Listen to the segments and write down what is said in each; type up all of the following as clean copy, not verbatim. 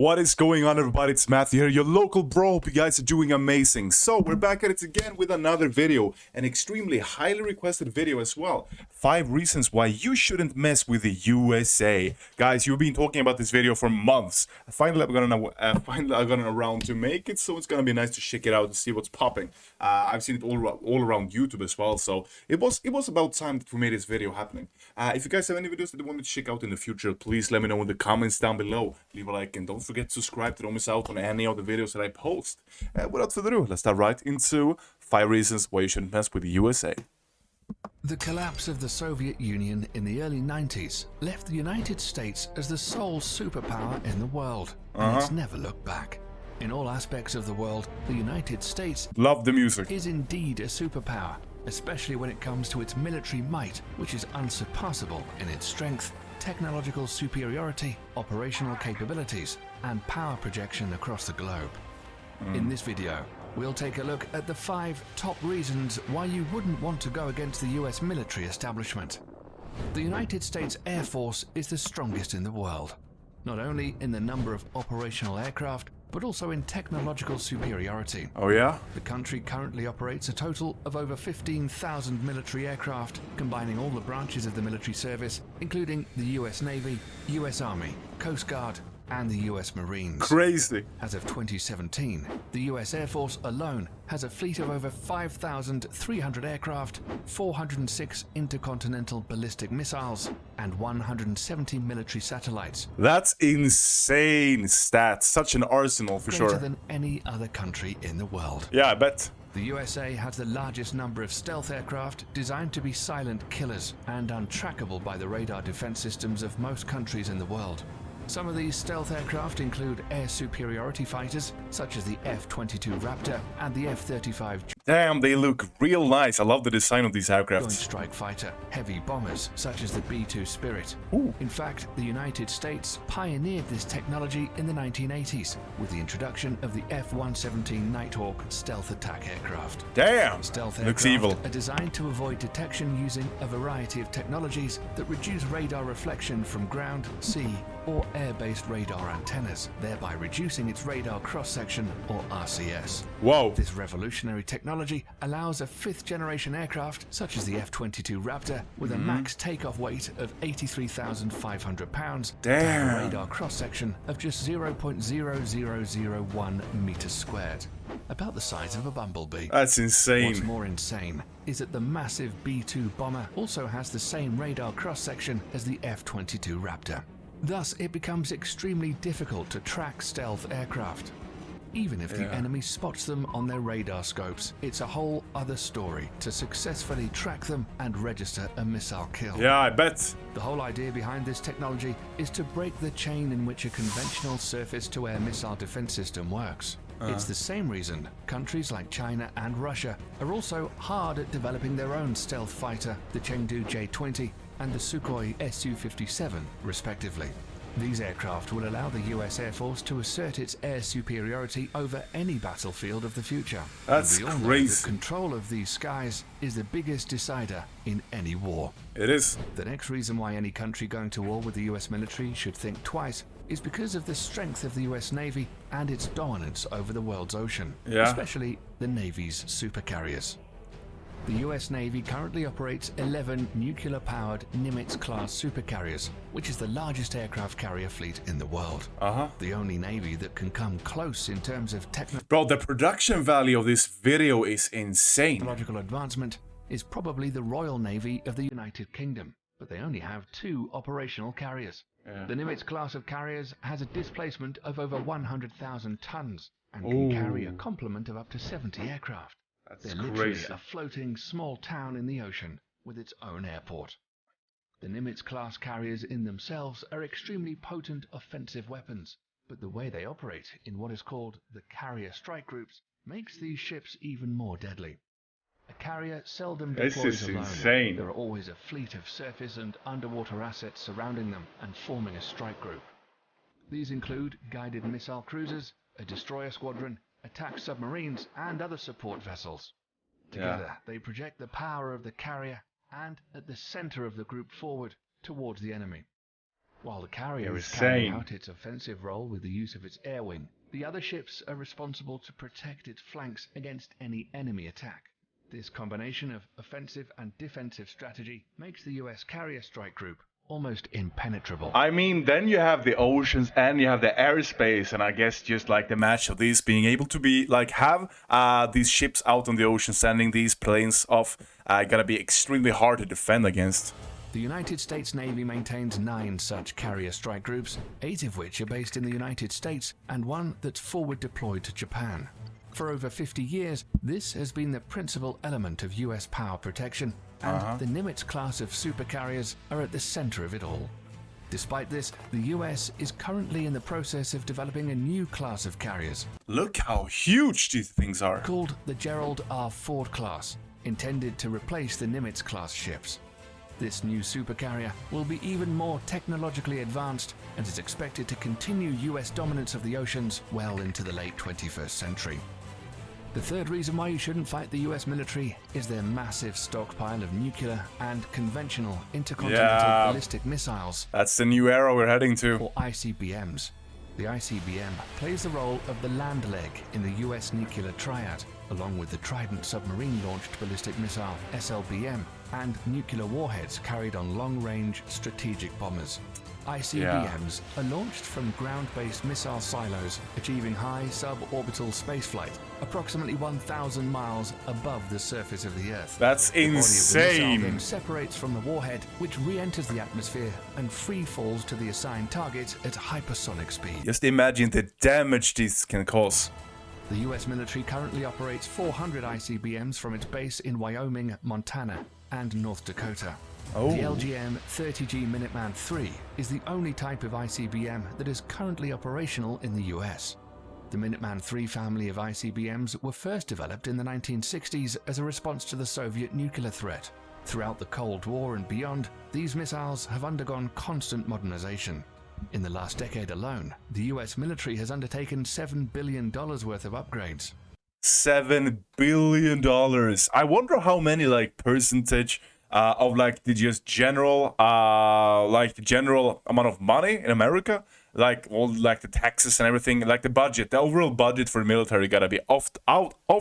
What is going on, everybody? It's Matthew here, your local bro. Hope you guys are doing amazing. So we're back at it again with another video, an extremely highly requested video as well. 5 reasons why you shouldn't mess with the USA. Guys, you've been talking about this video for months. Finally, I got around to make it, so it's gonna be nice to check it out and see what's popping. I've seen it all around YouTube as well, so it was about time that we made this video happening. If you guys have any videos that you want me to check out in the future, please let me know in the comments down below. Leave a like and don't forget to subscribe to don't miss out on any of the videos that I post. Without further ado, let's dive right into 5 reasons why you shouldn't mess with the USA. The collapse of the Soviet Union in the early 90s left the United States as the sole superpower in the world, and it's never looked back. In all aspects of the world, the United States Love the music. is indeed a superpower, especially when it comes to its military might, which is unsurpassable in its strength, technological superiority, operational capabilities, and power projection across the globe. In this video, we'll take a look at the 5 top reasons why you wouldn't want to go against the US military establishment. The United States Air Force is the strongest in the world, not only in the number of operational aircraft, but also in technological superiority. Oh yeah? The country currently operates a total of over 15,000 military aircraft, combining all the branches of the military service, including the US Navy, US Army, Coast Guard, and the US Marines. Crazy. As of 2017, the US Air Force alone has a fleet of over 5,300 aircraft, 406 intercontinental ballistic missiles, and 170 military satellites. That's insane stats. Such an arsenal for Greater sure. than any other country in the world. Yeah, I bet. The USA has the largest number of stealth aircraft designed to be silent killers and untrackable by the radar defense systems of most countries in the world. Some of these stealth aircraft include air superiority fighters, such as the F-22 Raptor and the F-35 Damn, they look real nice. I love the design of these Joint aircraft. Strike Fighter, heavy bombers, such as the B-2 Spirit. Ooh. In fact, the United States pioneered this technology in the 1980s with the introduction of the F-117 Nighthawk stealth attack aircraft. Damn, Stealth looks aircraft evil. are designed to avoid detection using a variety of technologies that reduce radar reflection from ground, sea, or air-based radar antennas, thereby reducing its radar cross-section, or RCS. Whoa. This revolutionary technology allows a 5th-generation aircraft, such as the F-22 Raptor, with a max takeoff weight of 83,500 pounds, to have a Damn. radar cross-section of just 0.0001 meters squared, about the size of a bumblebee. That's What's insane. more insane is that the massive B-2 bomber also has the same radar cross-section as the F-22 Raptor. Thus, it becomes extremely difficult to track stealth aircraft. Even if the enemy spots them on their radar scopes, it's a whole other story to successfully track them and register a missile kill. Yeah, I bet. The whole idea behind this technology is to break the chain in which a conventional surface-to-air missile defense system works. It's the same reason countries like China and Russia are also hard at developing their own stealth fighter, the Chengdu J-20 and the Sukhoi Su-57, respectively. These aircraft will allow the US Air Force to assert its air superiority over any battlefield of the future. That's And we all know crazy. that control of these skies is the biggest decider in any war. It is. The next reason why any country going to war with the US military should think twice is because of the strength of the US Navy and its dominance over the world's ocean, Yeah. especially the Navy's supercarriers. The US Navy currently operates 11 nuclear-powered Nimitz-class supercarriers, which is the largest aircraft carrier fleet in the world. The only Navy that can come close in terms of Bro, the production value of this video is insane. technological advancement is probably the Royal Navy of the United Kingdom, but they only have 2 operational carriers. The Nimitz class of carriers has a displacement of over 100,000 tons and can carry a complement of up to 70 aircraft. They're literally crazy. a floating small town in the ocean with its own airport. The Nimitz class carriers in themselves are extremely potent offensive weapons, but the way they operate in what is called the carrier strike groups makes these ships even more deadly. A carrier seldom This deploys is alone. insane. There are always a fleet of surface and underwater assets surrounding them and forming a strike group. These include guided missile cruisers, a destroyer squadron, attack submarines, and other support vessels. Together, they project the power of the carrier and, at the center of the group, forward towards the enemy. While the carrier is carrying Insane. out its offensive role with the use of its air wing, the other ships are responsible to protect its flanks against any enemy attack. This combination of offensive and defensive strategy makes the US carrier strike group almost impenetrable. I mean, then you have the oceans and you have the airspace, and I guess just like the match of these being able to be like have these ships out on the ocean, sending these planes off, gonna be extremely hard to defend against. The United States Navy maintains 9 such carrier strike groups, 8 of which are based in the United States and 1 that's forward deployed to Japan. For over 50 years, this has been the principal element of US power protection, and the Nimitz class of supercarriers are at the center of it all. Despite this, the US is currently in the process of developing a new class of carriers. Look how huge these things are. Called the Gerald R. Ford class, intended to replace the Nimitz class ships. This new supercarrier will be even more technologically advanced and is expected to continue US dominance of the oceans well into the late 21st century. The third reason why you shouldn't fight the US military is their massive stockpile of nuclear and conventional intercontinental ballistic missiles. That's the new era we're heading to. Or ICBMs. The ICBM plays the role of the land leg in the US nuclear triad, along with the Trident submarine-launched ballistic missile SLBM and nuclear warheads carried on long-range strategic bombers. ICBMs are launched from ground-based missile silos, achieving high suborbital spaceflight, approximately 1,000 miles above the surface of the Earth. That's insane. The body of the missile then separates from the warhead, which re-enters the atmosphere and free falls to the assigned target at hypersonic speed. Just imagine the damage this can cause. The US military currently operates 400 ICBMs from its base in Wyoming, Montana, and North Dakota. The LGM-30G Minuteman III is the only type of ICBM that is currently operational in the US. The Minuteman III family of ICBMs were first developed in the 1960s as a response to the Soviet nuclear threat. Throughout the Cold War and beyond, these missiles have undergone constant modernization. In the last decade alone, the US military has undertaken $7 billion worth of upgrades. $7 billion. I wonder how many like percentage of like the just general like the general amount of money in America, like all like the taxes and everything, like the budget, the overall budget for the military gotta be off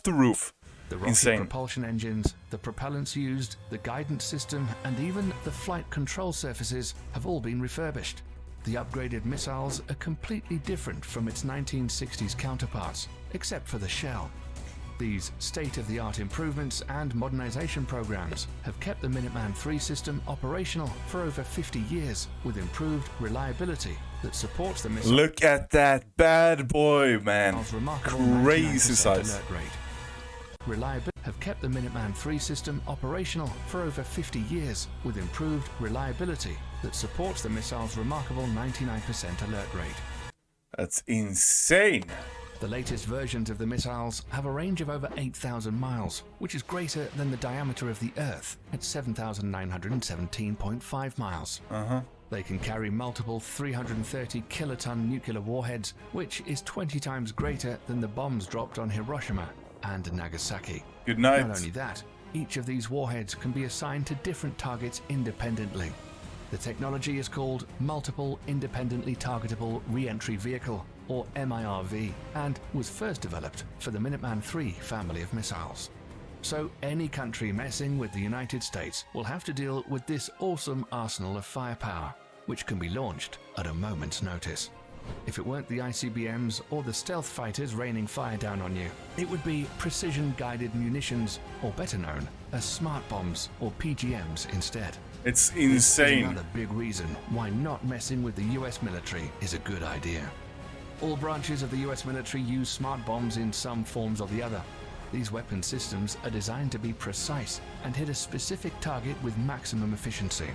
the roof. The rocket propulsion engines, the propellants used, the guidance system, and even the flight control surfaces have all been refurbished. The upgraded missiles are completely different from its 1960s counterparts, except for the shell. These state-of-the-art improvements and modernization programs have kept the Minuteman III system operational for over 50 years with improved reliability that supports the missile. Look at that bad boy, man. Crazy size. Have kept the Minuteman III system operational for over 50 years with improved reliability that supports the missile's remarkable 99% alert rate. That's insane. The latest versions of the missiles have a range of over 8,000 miles, which is greater than the diameter of the Earth at 7,917.5 miles. They can carry multiple 330 kiloton nuclear warheads, which is 20 times greater than the bombs dropped on Hiroshima and Nagasaki. Good night. Not only that, each of these warheads can be assigned to different targets independently. The technology is called Multiple Independently Targetable Re-Entry Vehicle, or MIRV, and was first developed for the Minuteman III family of missiles. So any country messing with the United States will have to deal with this awesome arsenal of firepower, which can be launched at a moment's notice. If it weren't the ICBMs or the stealth fighters raining fire down on you, it would be precision-guided munitions, or better known as smart bombs or PGMs instead. It's insane. This is another big reason why not messing with the US military is a good idea. All branches of the US military use smart bombs in some forms or the other. These weapon systems are designed to be precise and hit a specific target with maximum efficiency.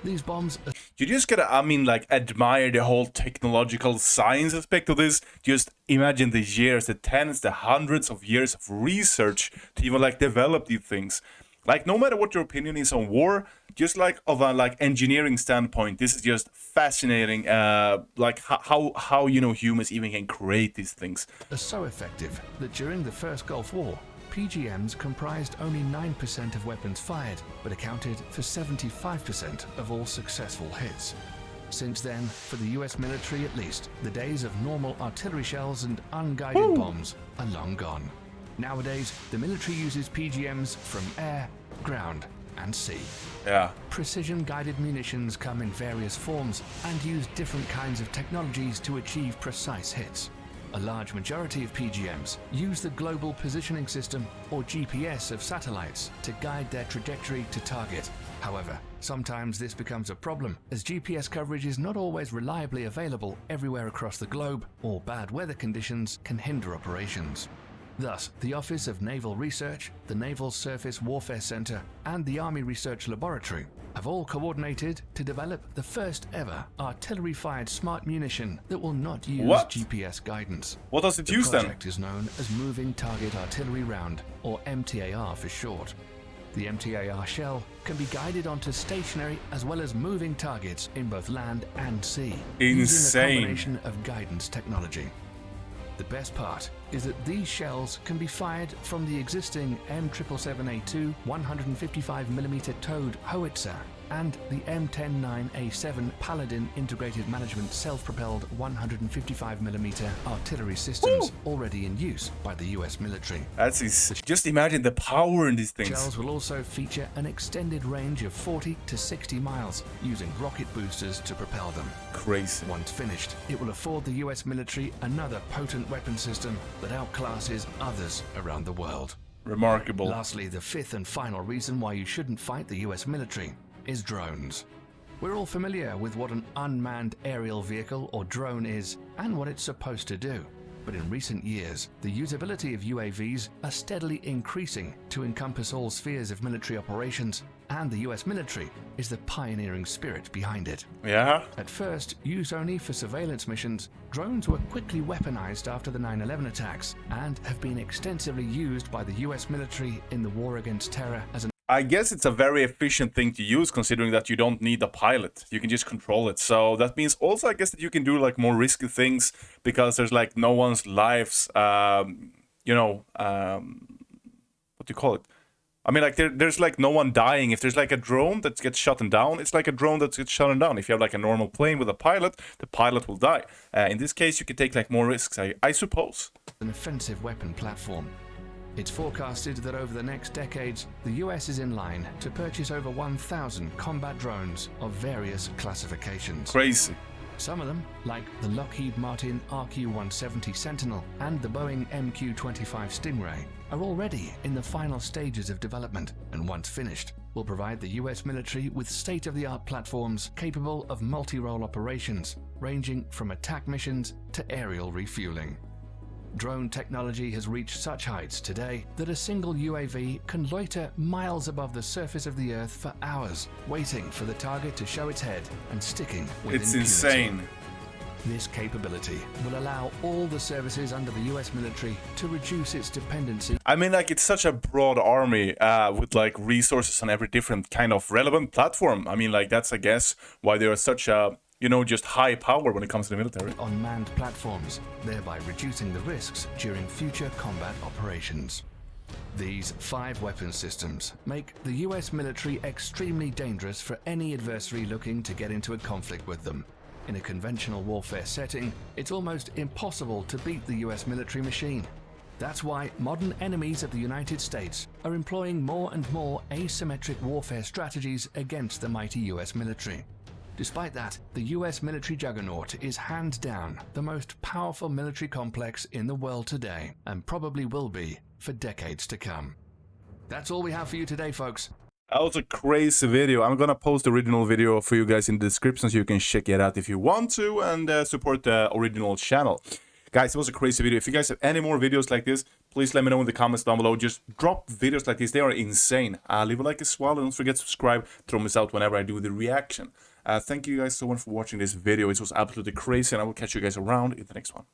These bombs are... You just gotta, admire the whole technological science aspect of this. Just imagine the years, the tens, the hundreds of years of research to even develop these things. No matter what your opinion is on war, just of a engineering standpoint, this is just fascinating. How humans even can create these things. Are so effective that during the First Gulf War, PGMs comprised only 9% of weapons fired, but accounted for 75% of all successful hits. Since then, for the US military at least, the days of normal artillery shells and unguided bombs are long gone. Nowadays, the military uses PGMs from air, ground, and sea. Yeah. Precision-guided munitions come in various forms and use different kinds of technologies to achieve precise hits. A large majority of PGMs use the Global Positioning System, or GPS, of satellites to guide their trajectory to target. However, sometimes this becomes a problem, as GPS coverage is not always reliably available everywhere across the globe, or bad weather conditions can hinder operations. Thus, the Office of Naval Research, the Naval Surface Warfare Center, and the Army Research Laboratory have all coordinated to develop the first ever artillery-fired smart munition that will not use GPS guidance. What does it use then? The project is known as Moving Target Artillery Round, or MTAR for short. The MTAR shell can be guided onto stationary as well as moving targets in both land and sea, using a combination of guidance technology. The best part is that these shells can be fired from the existing M777A2 155mm towed howitzer and the M109A7 Paladin integrated management self-propelled 155mm artillery systems already in use by the US military. Just imagine the power in these things. Shells will also feature an extended range of 40 to 60 miles using rocket boosters to propel them. Crazy. Once finished, it will afford the US military another potent weapon system that outclasses others around the world. Remarkable. Lastly, the fifth and final reason why you shouldn't fight the US military is drones. We're all familiar with what an unmanned aerial vehicle or drone is and what it's supposed to do. But in recent years, the usability of UAVs are steadily increasing to encompass all spheres of military operations, and the US military is the pioneering spirit behind it. Yeah? At first, used only for surveillance missions, drones were quickly weaponized after the 9/11 attacks and have been extensively used by the US military in the war against terror as an I guess it's a very efficient thing to use, considering that you don't need a pilot. You can just control it. So that means also, I guess, that you can do like more risky things because there's like no one's lives, what do you call it? I mean, like there's like no one dying. If there's like a drone that gets shot down, it's like a drone that gets shot down. If you have like a normal plane with a pilot, the pilot will die. In this case, you can take like more risks, I suppose. An offensive weapon platform. It's forecasted that over the next decades, the US is in line to purchase over 1,000 combat drones of various classifications. Crazy. Some of them, like the Lockheed Martin RQ-170 Sentinel and the Boeing MQ-25 Stingray, are already in the final stages of development, and once finished, will provide the US military with state-of-the-art platforms capable of multi-role operations, ranging from attack missions to aerial refueling. Drone technology has reached such heights today that a single UAV can loiter miles above the surface of the Earth for hours, waiting for the target to show its head and sticking with It's impunity. insane. This capability will allow all the services under the US military to reduce its dependency. I mean, like, it's such a broad army with like resources on every different kind of relevant platform. I mean, like, that's, I guess, why they are such a, just high power when it comes to the military. On manned platforms, thereby reducing the risks during future combat operations. These 5 weapon systems make the US military extremely dangerous for any adversary looking to get into a conflict with them. In a conventional warfare setting, it's almost impossible to beat the US military machine. That's why modern enemies of the United States are employing more and more asymmetric warfare strategies against the mighty US military. Despite that, the US military juggernaut is hands down the most powerful military complex in the world today, and probably will be for decades to come. That's all we have for you today, folks. That was a crazy video. I'm gonna post the original video for you guys in the description so you can check it out if you want to, and support the original channel. Guys, it was a crazy video. If you guys have any more videos like this, please let me know in the comments down below. Just drop videos like this. They are insane. Leave a like as well, and don't forget to subscribe to miss out whenever I do the reaction. Thank you guys so much for watching this video. It was absolutely crazy, and I will catch you guys around in the next one.